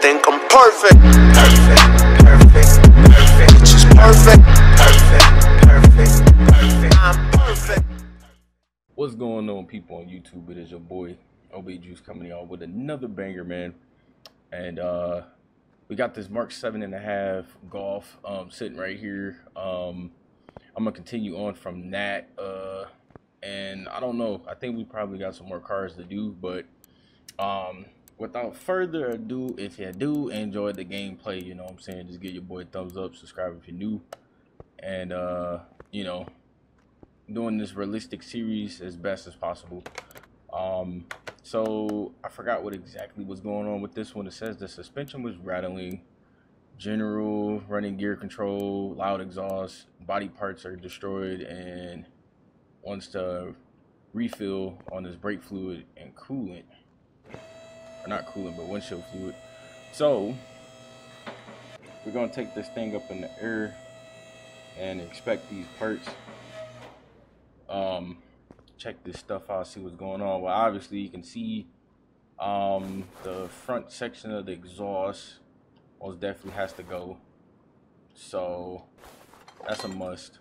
think I'm perfect. Perfect, perfect, perfect. It's just perfect. Perfect, perfect, perfect. I'm perfect. What's going on, people on YouTube? It is your boy OB Juice coming y'all with another banger, man. And we got this Mk7.5 golf sitting right here. I'm gonna continue on from that. And I don't know, I think we probably got some more cars to do, but without further ado, if you do enjoy the gameplay, you know what I'm saying, just give your boy a thumbs up, subscribe if you're new, and you know, doing this realistic series as best as possible. So I forgot what exactly was going on with this one. It says the suspension was rattling, general running gear control, loud exhaust, body parts are destroyed, and wants to refill on this brake fluid and coolant, or not coolant, but windshield fluid. So we're gonna take this thing up in the air and inspect these parts. Check this stuff out, see what's going on. Well, obviously you can see the front section of the exhaust most definitely has to go, so that's a must.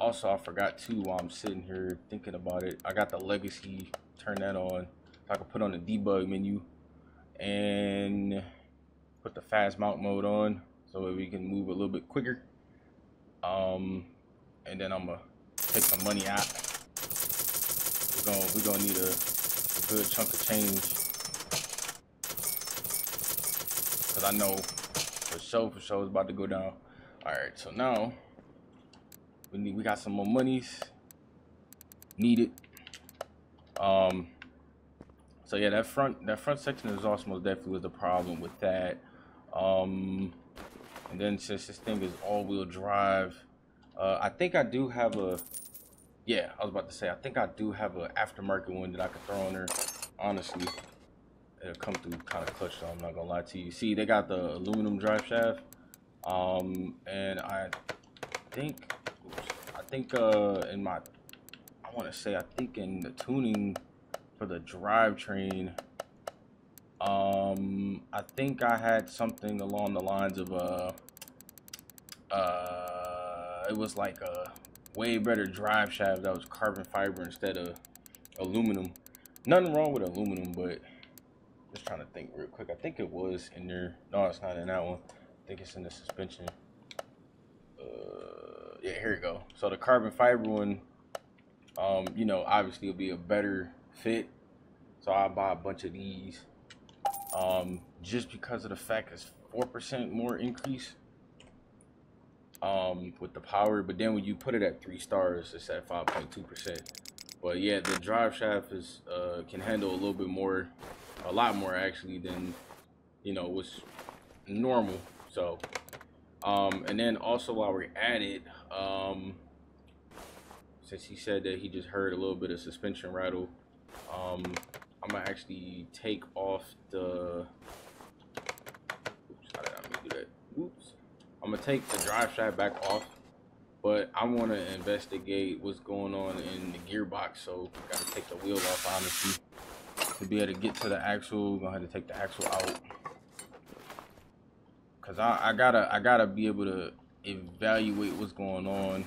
Also, I forgot too, while I'm sitting here thinking about it, I got the legacy, turn that on. I can put on the debug menu and put the fast mount mode on so that we can move a little bit quicker. And then I'm gonna take some money out. We're gonna need a good chunk of change, cause I know for sure it's about to go down. All right, so now we got some more monies needed. So yeah, that front section is also most definitely was the problem with that. And then since this thing is all-wheel drive, I think I do have a, yeah, I was about to say, I think I do have an aftermarket one that I could throw on there. Honestly, it'll come through kind of clutch, so I'm not gonna lie to you. See, they got the aluminum drive shaft, and I think in my, I want to say, I think in the tuning for the drivetrain, I think I had something along the lines of it was like a way better drive shaft that was carbon fiber instead of aluminum. Nothing wrong with aluminum, but just trying to think real quick. I think it was in there. No, it's not in that one. I think it's in the suspension. Yeah, here you go. So the carbon fiber one, you know, obviously it'll be a better fit, so I'll buy a bunch of these, just because of the fact it's 4% more increase with the power, but then when you put it at 3 stars, it's at 5.2%. But yeah, the drive shaft is can handle a little bit more, a lot more actually, than, you know, what's normal. So and then also while we're at it, since he said that he just heard a little bit of suspension rattle, I'm gonna actually take off the, oops, how did I do that? Oops. I'm gonna take the drive shaft back off, but I want to investigate what's going on in the gearbox, so I gotta take the wheel off, honestly, to be able to get to the axle. We're gonna have to take the axle out, cause I gotta be able to evaluate what's going on.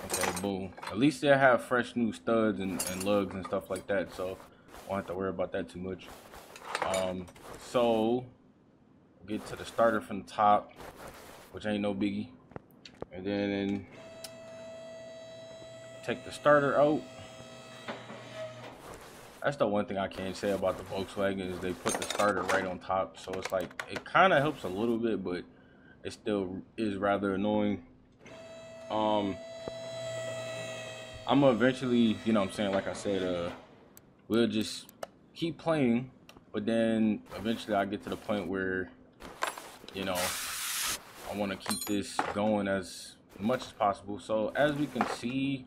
Okay, boom. At least they have fresh new studs and lugs and stuff like that, so I won't have to worry about that too much. So get to the starter from the top, which ain't no biggie, and then take the starter out. That's the one thing I can say about the Volkswagen, is they put the starter right on top, so it's like it kind of helps a little bit, but it still is rather annoying. I'm gonna eventually, you know what I'm saying, like I said, we'll just keep playing, but then eventually I get to the point where, you know, I want to keep this going as much as possible. So as we can see,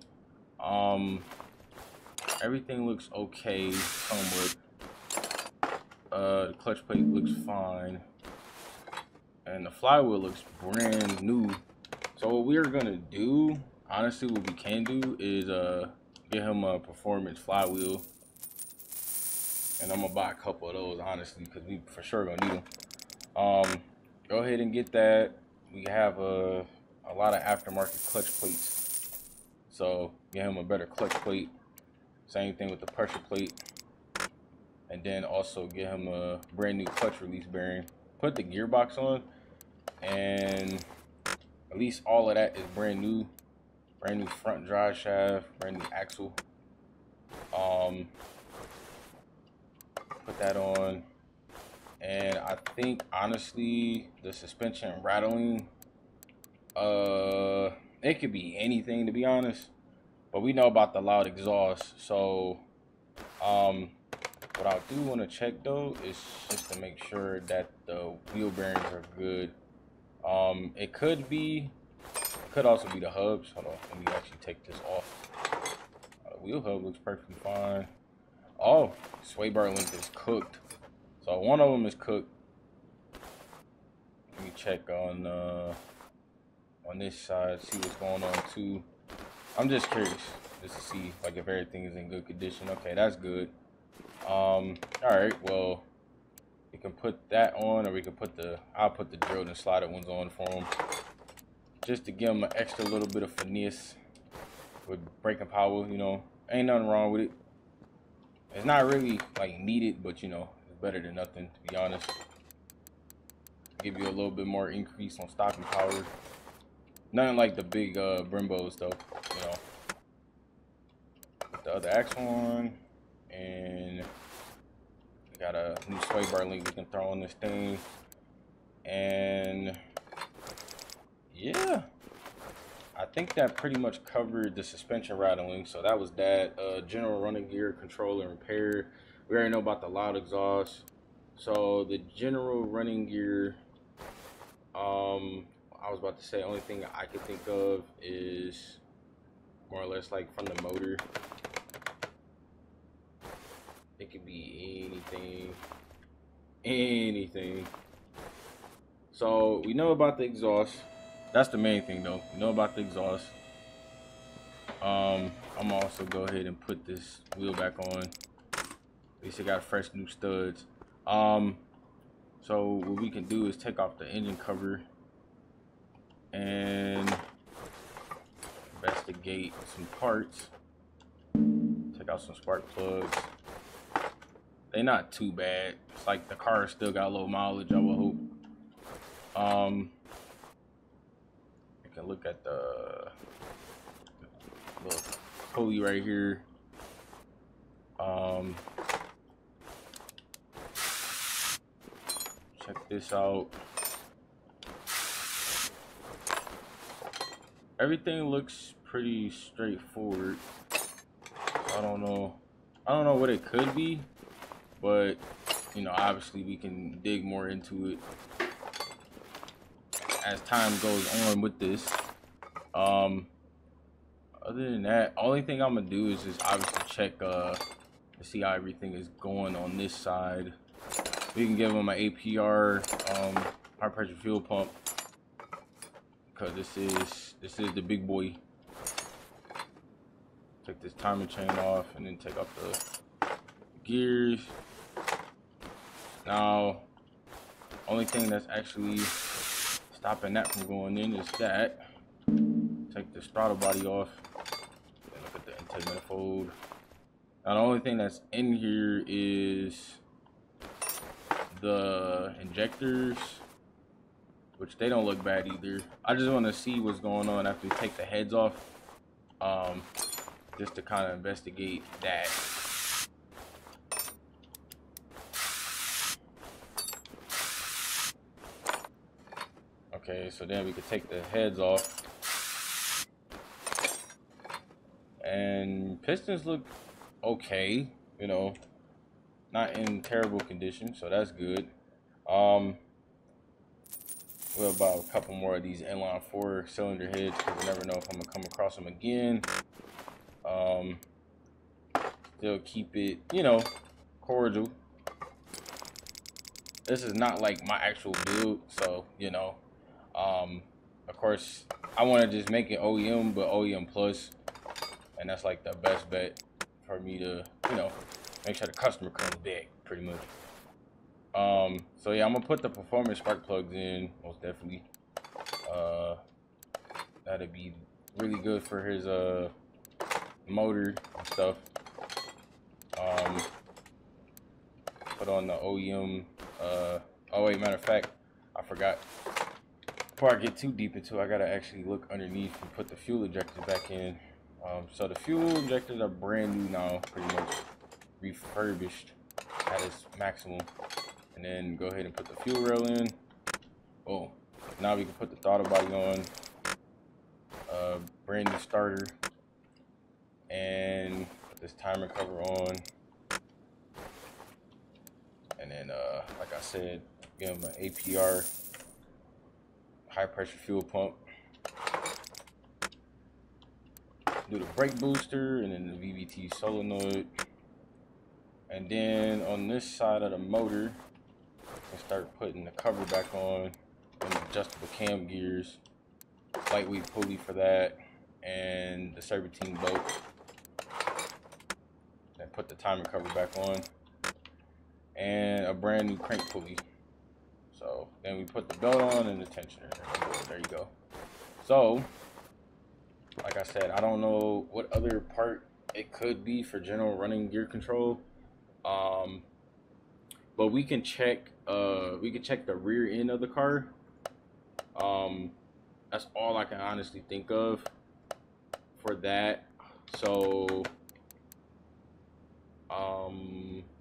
everything looks okay somewhat. The clutch plate looks fine, and the flywheel looks brand new. So what we're gonna do, honestly, what we can do is get him a performance flywheel, and I'm gonna buy a couple of those honestly, because we for sure gonna need them. Go ahead and get that. We have a lot of aftermarket clutch plates, so get him a better clutch plate. Same thing with the pressure plate, and then also get him a brand new clutch release bearing. Put the gearbox on, and at least all of that is brand new front drive shaft, brand new axle. Put that on, and I think honestly the suspension rattling, it could be anything to be honest, but we know about the loud exhaust. So what I do want to check though is just to make sure that the wheel bearings are good. It could also be the hubs. Hold on, let me actually take this off. The wheel hub looks perfectly fine. Oh, sway bar link is cooked. So one of them is cooked. Let me check on this side, see what's going on too. I'm just curious just to see like if everything is in good condition. Okay, that's good. All right, well, you can put that on, or we can I'll put the drilled and slotted ones on for them, just to give them an extra little bit of finesse with braking power. You know, ain't nothing wrong with it. It's not really like needed, but you know, it's better than nothing, to be honest. Give you a little bit more increase on stopping power. Nothing like the big Brimbos though, you know. Put the other axle on, and we got a new sway bar link we can throw on this thing. And yeah, I think that pretty much covered the suspension rattling. So that was that. General running gear, control and repair. We already know about the loud exhaust. So the general running gear, I was about to say, only thing I could think of is more or less like from the motor. It could be anything. So we know about the exhaust. That's the main thing though. We know about the exhaust. I'm gonna also go ahead and put this wheel back on. At least it got fresh new studs. So what we can do is take off the engine cover and investigate some parts. Take out some spark plugs. They're not too bad. It's like the car still got low mileage, I would hope. You can look at the little pulley right here. Check this out. Everything looks pretty straightforward. I don't know what it could be, but you know, obviously we can dig more into it as time goes on with this. Other than that, only thing I'm gonna do is just obviously check to see how everything is going on this side. We can give them an APR high pressure fuel pump, because this is the big boy. Take this timing chain off and then take off the gears. Now, only thing that's actually stopping that from going in is that. Take the throttle body off and look at the intake manifold. Now the only thing that's in here is the injectors, which they don't look bad either. I just want to see what's going on after we take the heads off, just to kind of investigate that. Okay, so then we could take the heads off, and pistons look okay, you know, not in terrible condition, so that's good. We'll buy a couple more of these inline 4-cylinder heads, because I never know if I'm gonna come across them again. Still keep it, you know, cordial. This is not like my actual build, so you know, of course I want to just make it OEM, but OEM plus, and that's like the best bet for me to, you know, make sure the customer comes back. pretty much. So yeah, I'm gonna put the performance spark plugs in, most definitely. That'd be really good for his motor and stuff. Put on the OEM. Oh wait, matter of fact, I forgot. Before I get too deep into it, I gotta actually look underneath and put the fuel injectors back in. So the fuel injectors are brand new now, pretty much refurbished at its maximum. And then go ahead and put the fuel rail in. Oh, now we can put the throttle body on. Brand new starter. And put this timer cover on. And then, like I said, give him an APR, high pressure fuel pump. Do the brake booster and then the VVT solenoid. And then on this side of the motor, we start putting the cover back on and adjustable cam gears, lightweight pulley for that, and the serpentine bolt. And put the timer cover back on, and a brand new crank pulley. So then we put the belt on and the tensioner. There you go. So, like I said, I don't know what other part it could be for general running gear control. But we can check the rear end of the car. That's all I can honestly think of for that. So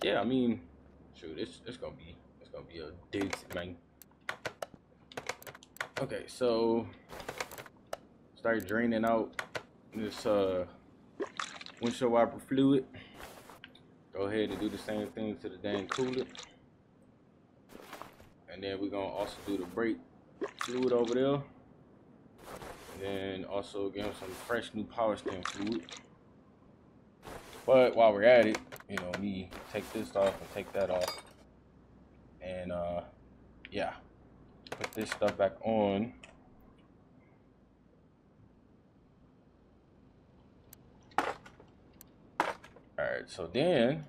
yeah, I mean, shoot, it's gonna be a date, man. Okay, so start draining out this windshield wiper fluid. Go ahead and do the same thing to the dang coolant. And then we're gonna also do the brake fluid over there. And then also give him some fresh new power steering fluid. But while we're at it, you know, me take this off and take that off. And yeah, put this stuff back on. Alright, so then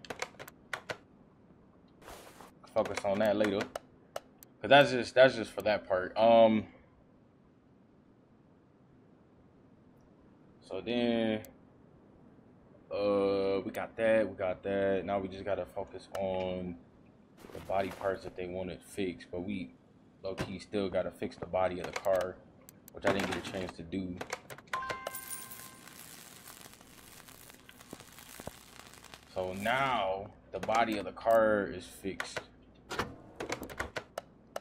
focus on that later. Cause that's just for that part. So then we got that. Now we just gotta focus on the body parts that they wanted fixed, but we low-key still gotta fix the body of the car, which I didn't get a chance to do. So now the body of the car is fixed,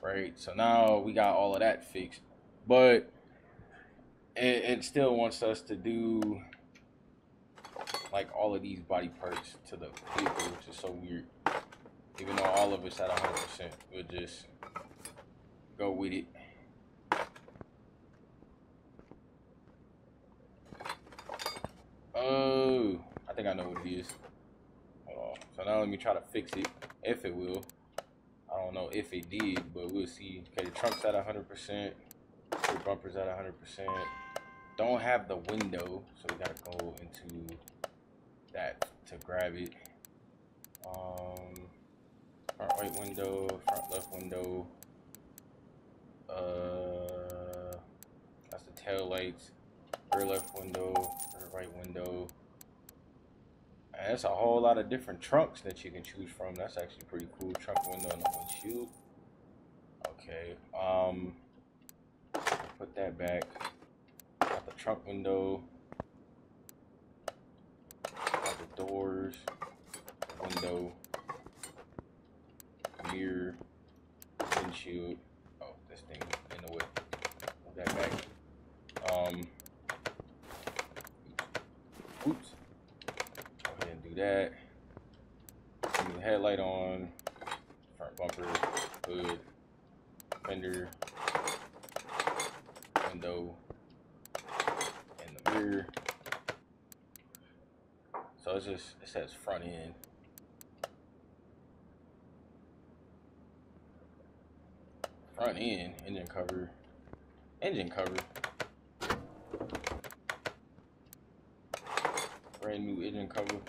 right? So now we got all of that fixed, but it still wants us to do like all of these body parts to the vehicle, which is so weird. Even though all of it's at 100%, we'll just go with it. Oh, I think I know what it is. Hold on. So now let me try to fix it, if it will. I don't know if it did, but we'll see. Okay, the trunk's at 100%. The bumper's at 100%. Don't have the window, so we gotta go into that to grab it. Front right window, front left window. That's the tail lights. Rear left window, rear right window. And that's a whole lot of different trunks that you can choose from. That's actually pretty cool. Trunk window and the windshield. Okay. Put that back. Got the trunk window. Got the doors. The window. Mirror. Windshield. Oh, this thing in the way. Put that back. Oops. Go ahead and do that. Put the headlight on. Front bumper. Hood. Fender. Window. And the mirror. So it's just, it says front end. Front end, engine cover. Engine cover. Brand new engine cover.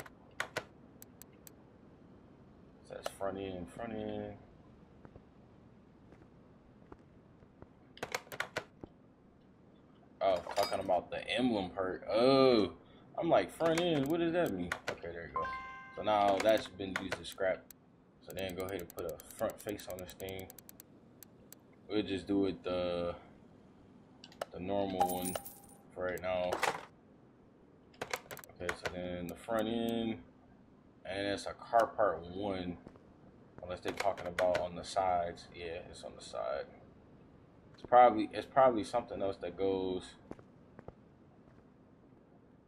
That's front end, front end. Oh, talking about the emblem part. Oh, I'm like, front end, what does that mean? Okay, there you go. So now that's been used as scrap. So then go ahead and put a front face on this thing. We'll just do it the normal one for right now. Okay, so then the front end, and it's a car part 1, unless they're talking about on the sides. Yeah, it's on the side. It's probably something else that goes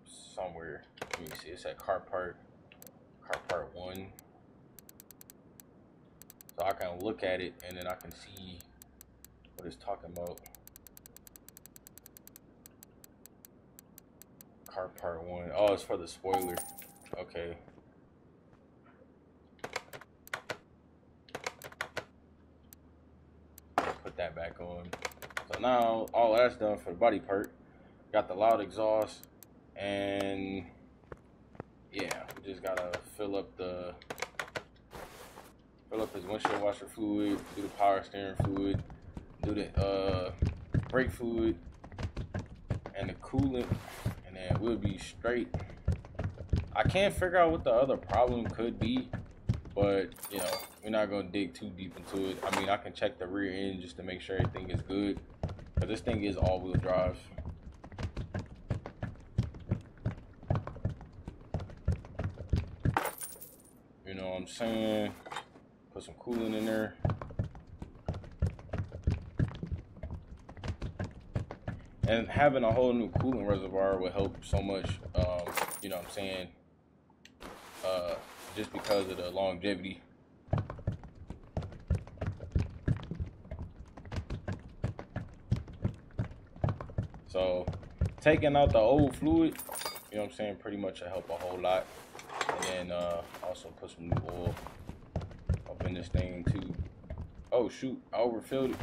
somewhere. Let me see. It's at car part 1. So I can look at it and then I can see what it's talking about. Car part 1. Oh, it's for the spoiler. Okay. Put that back on. So now all that's done for the body part. Got the loud exhaust, and yeah, we just gotta fill up his windshield washer fluid, do the power steering fluid, do the brake fluid and the coolant, and then we'll be straight. I can't figure out what the other problem could be, but you know, we're not gonna dig too deep into it. I mean, I can check the rear end just to make sure everything is good, but this thing is all-wheel drive. You know what I'm saying? Put some coolant in there. And having a whole new coolant reservoir would help so much, you know what I'm saying? Just because of the longevity. So taking out the old fluid, you know what I'm saying, pretty much will help a whole lot. And then also put some new oil up in this thing too. Oh shoot, I overfilled it.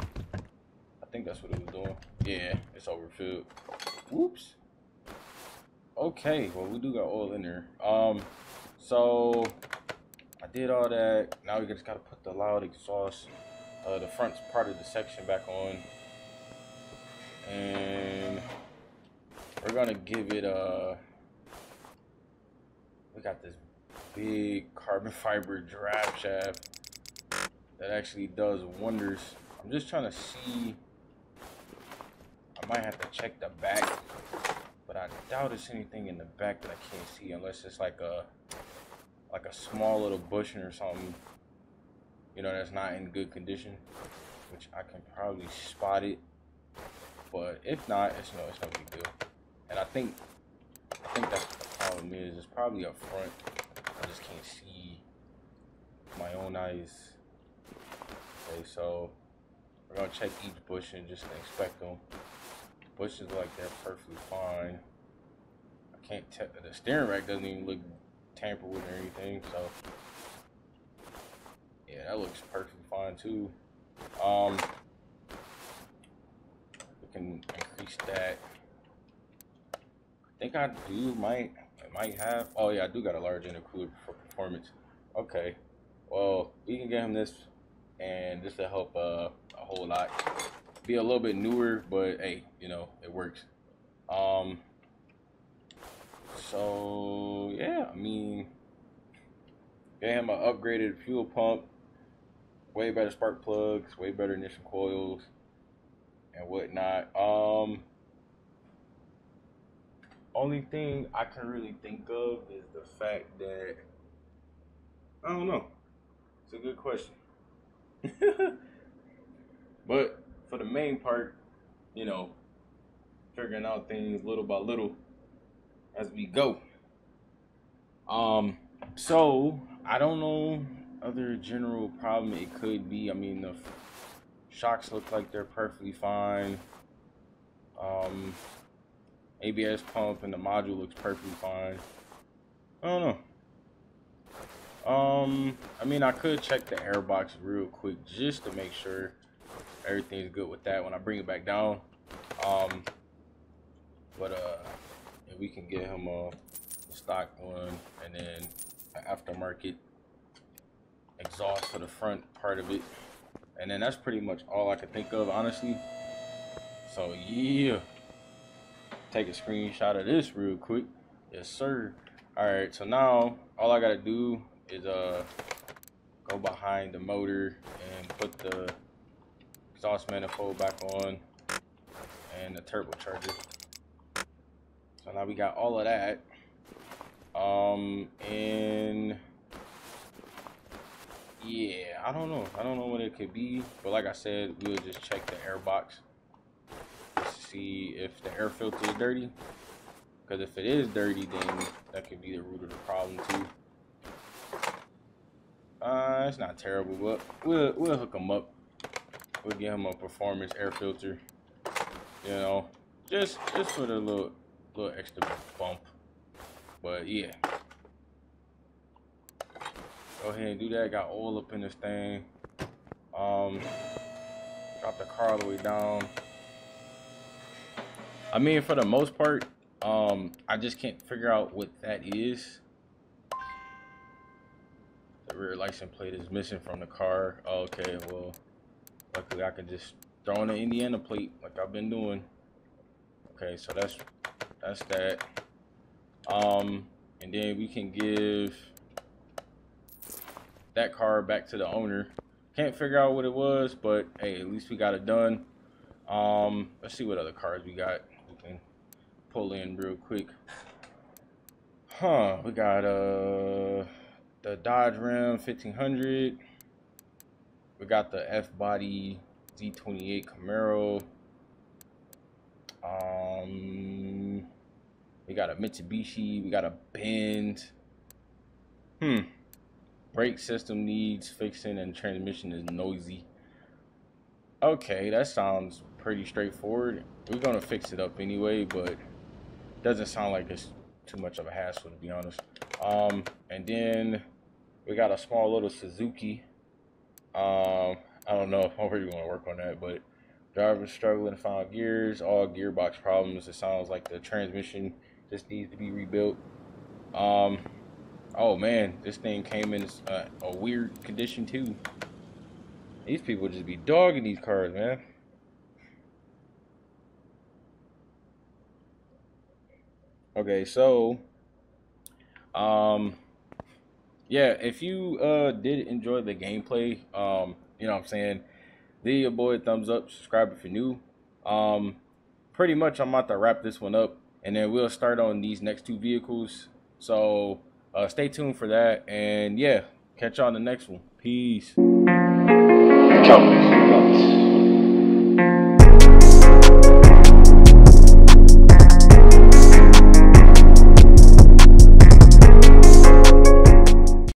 I think that's what it was doing. Yeah, it's overfilled. Whoops. Okay, well we do got oil in there. So I did all that. Now we just gotta put the loud exhaust, the front part of the section back on, and we're gonna give it we got this big carbon fiber drive shaft that actually does wonders. I'm just trying to see. I might have to check the back, but I doubt there's anything in the back that I can't see, unless it's like a small little bushing or something, you know, that's not in good condition, which I can probably spot it. But if not, it's no big deal. And I think that's what the problem is. It's probably up front. I just can't see my own eyes. Okay, so we're gonna check each bushing just to inspect them. Bushes like they're perfectly fine. I can't tell. The steering rack doesn't even look tampered with or anything, so yeah, that looks perfectly fine too. We can increase that. I think I might have. Oh yeah, I do got a large intercooler for performance. Okay, well we can get him this, and this will help a whole lot. Be a little bit newer, but hey, you know, it works. So yeah, I mean, get him an upgraded fuel pump, way better spark plugs, way better ignition coils, and whatnot. Only thing I can really think of is the fact that I don't know. It's a good question. But for the main part, you know, figuring out things little by little as we go. So I don't know other general problem it could be. I mean, the shocks look like they're perfectly fine. ABS pump and the module looks perfectly fine. I don't know. I mean, I could check the air box real quick just to make sure everything's good with that when I bring it back down. If we can get him a stock one and then an aftermarket exhaust for the front part of it. And then that's pretty much all I could think of, honestly. So yeah, take a screenshot of this real quick. Yes sir. All right, so now all I gotta do is go behind the motor and put the exhaust manifold back on and the turbocharger. So now we got all of that. And yeah, I don't know what it could be, but like I said, we'll just check the air box to see if the air filter is dirty, because if it is dirty, then that could be the root of the problem too. It's not terrible, but we'll hook him up. We'll give him a performance air filter, you know, just for the little extra bump. But yeah, go ahead and do that. Got oil up in this thing. Drop the car all the way down. I mean, for the most part, I just can't figure out what that is. The rear license plate is missing from the car. Okay, well, luckily I can just throw in the Indiana plate like I've been doing. Okay, so that's that. And then we can give that car back to the owner. Can't figure out what it was, but hey, at least we got it done. Let's see what other cars we got. We can pull in real quick. We got the Dodge Ram 1500. We got the F-Body Z28 Camaro. We got a Mitsubishi. We got a Benz. Brake system needs fixing and transmission is noisy. Okay, that sounds pretty straightforward. We're gonna fix it up anyway, but it doesn't sound like it's too much of a hassle, to be honest. And then we got a small little Suzuki. I don't know if I really want to work on that, but driver struggling to find gears, all gearbox problems. It sounds like the transmission just needs to be rebuilt. Oh man, this thing came in a weird condition too. These people just be dogging these cars, man. Okay, so yeah, if you did enjoy the gameplay, you know what I'm saying, leave your boy a thumbs up, subscribe if you're new. Pretty much I'm about to wrap this one up, and then we'll start on these next two vehicles. So stay tuned for that, and yeah, catch y'all on the next one. Peace.